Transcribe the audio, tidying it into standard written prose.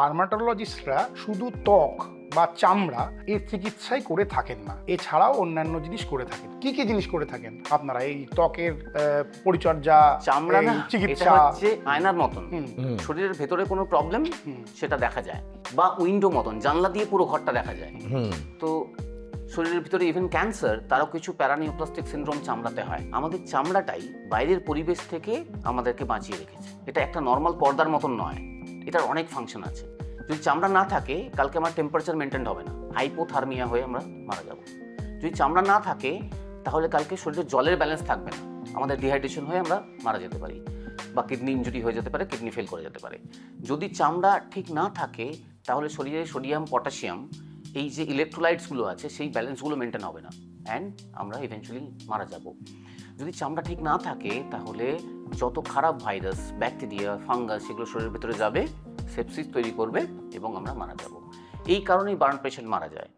ডার্মাটোলজিস্টরা শুধু ত্বক বা চামড়া এর চিকিৎসাই করে থাকেন না, এছাড়াও অন্যান্য জিনিস করে থাকেন। কি কি জিনিস করে থাকেন আপনারা? এই ত্বকের পরিচর্যা, চামড়া না, এটা চিকিৎসা হচ্ছে আয়নার মতন। শরীরের ভেতরে কোনো প্রবলেম সেটা দেখা যায়, বা উইন্ডো মতন, জানলা দিয়ে পুরো ঘরটা দেখা যায়। তো শরীরের ভিতরে ইভেন ক্যান্সার, তারও কিছু প্যারানিওপ্লাস্টিক সিনড্রোম চামড়াতে হয়। আমাদের চামড়াটাই বাইরের পরিবেশ থেকে আমাদেরকে বাঁচিয়ে রেখেছে। এটা একটা নর্মাল পর্দার মতন নয়, এটার অনেক ফাংশন আছে। যদি চামড়া না থাকে, কালকে আমার টেম্পারেচার মেনটেন হবে না, হাইপোথার্মিয়া হয়ে আমরা মারা যাব। যদি চামড়া না থাকে, তাহলে কালকে শরীরে জলের ব্যালেন্স থাকবে না, আমাদের ডিহাইড্রেশন হয়ে আমরা মারা যেতে পারি, বা কিডনি ইনজুরি হয়ে যেতে পারে, কিডনি ফেল করে যেতে পারে। যদি চামড়া ঠিক না থাকে, তাহলে শরীরে সোডিয়াম, পটাশিয়াম, এই যে ইলেকট্রোলাইটসগুলো আছে, সেই ব্যালেন্সগুলো মেনটেন হবে না, অ্যান্ড আমরা ইভেন্চুয়ালি মারা যাব। যদি চামড়া ঠিক না থাকে, তাহলে যত খারাপ ভাইরাস, ব্যাকটেরিয়া, ফাঙ্গাস, সেগুলো শরীরের ভিতরে যাবে, সেপসিস তৈরি করবে, এবং আমরা মারা যাব। এই কারণেই বার্ন পেশেন্ট মারা যায়।